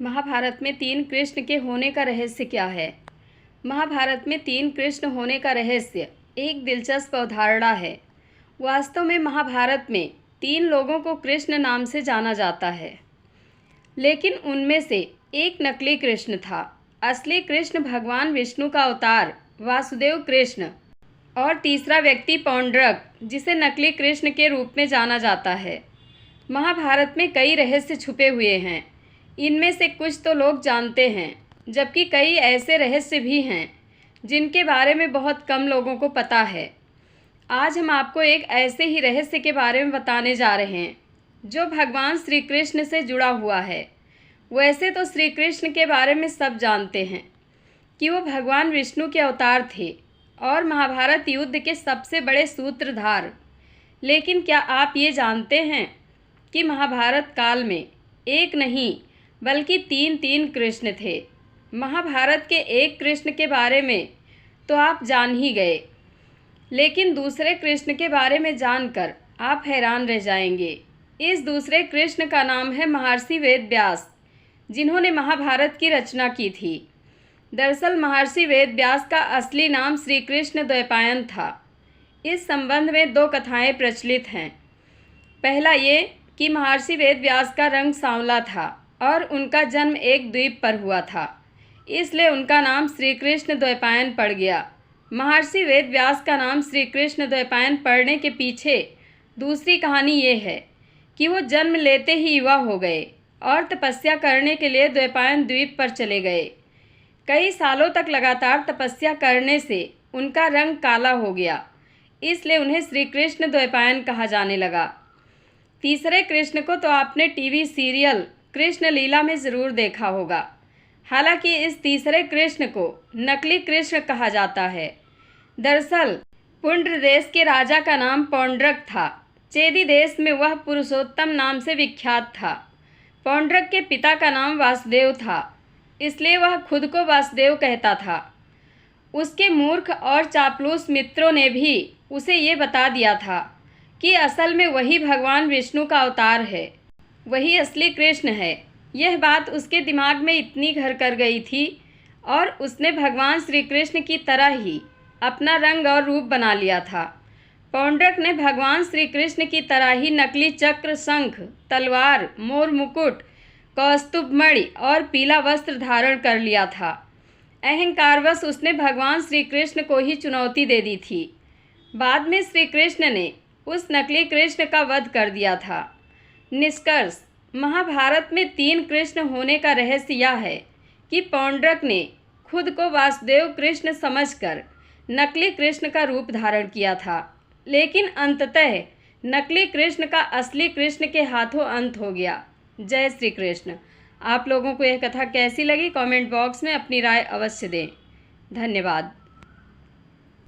महाभारत में तीन कृष्ण के होने का रहस्य क्या है? महाभारत में तीन कृष्ण होने का रहस्य एक दिलचस्प अवधारणा है। वास्तव में महाभारत में तीन लोगों को कृष्ण नाम से जाना जाता है, लेकिन उनमें से एक नकली कृष्ण था। असली कृष्ण भगवान विष्णु का अवतार वासुदेव कृष्ण और तीसरा व्यक्ति पौंड्रक, जिसे नकली कृष्ण के रूप में जाना जाता है। महाभारत में कई रहस्य छुपे हुए हैं। इनमें से कुछ तो लोग जानते हैं, जबकि कई ऐसे रहस्य भी हैं जिनके बारे में बहुत कम लोगों को पता है। आज हम आपको एक ऐसे ही रहस्य के बारे में बताने जा रहे हैं जो भगवान श्री कृष्ण से जुड़ा हुआ है। वैसे तो श्री कृष्ण के बारे में सब जानते हैं कि वो भगवान विष्णु के अवतार थे और महाभारत युद्ध के सबसे बड़े सूत्रधार। लेकिन क्या आप ये जानते हैं कि महाभारत काल में एक नहीं बल्कि तीन कृष्ण थे। महाभारत के एक कृष्ण के बारे में तो आप जान ही गए, लेकिन दूसरे कृष्ण के बारे में जानकर आप हैरान रह जाएंगे। इस दूसरे कृष्ण का नाम है महर्षि वेद व्यास, जिन्होंने महाभारत की रचना की थी। दरअसल महर्षि वेद व्यास का असली नाम श्री कृष्ण द्वैपायन था। इस संबंध में दो कथाएं प्रचलित हैं। पहला ये कि महर्षि वेद व्यास का रंग सांवला था और उनका जन्म एक द्वीप पर हुआ था, इसलिए उनका नाम श्री कृष्ण द्वैपायन पड़ गया। महर्षि वेद व्यास का नाम श्री कृष्ण द्वैपायन पड़ने के पीछे दूसरी कहानी ये है कि वो जन्म लेते ही युवा हो गए और तपस्या करने के लिए द्वैपायन द्वीप पर चले गए। कई सालों तक लगातार तपस्या करने से उनका रंग काला हो गया, इसलिए उन्हें श्री कृष्ण द्वैपायन कहा जाने लगा। तीसरे कृष्ण को तो आपने टीवी सीरियल कृष्ण लीला में ज़रूर देखा होगा। हालांकि इस तीसरे कृष्ण को नकली कृष्ण कहा जाता है। दरअसल पुंड्र देश के राजा का नाम पौंड्रक था। चेदी देश में वह पुरुषोत्तम नाम से विख्यात था। पौंड्रक के पिता का नाम वासुदेव था, इसलिए वह खुद को वासुदेव कहता था। उसके मूर्ख और चापलूस मित्रों ने भी उसे ये बता दिया था कि असल में वही भगवान विष्णु का अवतार है, वही असली कृष्ण है। यह बात उसके दिमाग में इतनी घर कर गई थी और उसने भगवान श्री कृष्ण की तरह ही अपना रंग और रूप बना लिया था। पौंड्रक ने भगवान श्री कृष्ण की तरह ही नकली चक्र, शंख, तलवार, मोर मुकुट, कौस्तुभ मणि और पीला वस्त्र धारण कर लिया था। अहंकारवश उसने भगवान श्री कृष्ण को ही चुनौती दे दी थी। बाद में श्री कृष्ण ने उस नकली कृष्ण का वध कर दिया था। निष्कर्ष, महाभारत में तीन कृष्ण होने का रहस्य यह है कि पौंड्रक ने खुद को वासुदेव कृष्ण समझकर नकली कृष्ण का रूप धारण किया था, लेकिन अंततः नकली कृष्ण का असली कृष्ण के हाथों अंत हो गया। जय श्री कृष्ण। आप लोगों को यह कथा कैसी लगी, कमेंट बॉक्स में अपनी राय अवश्य दें। धन्यवाद।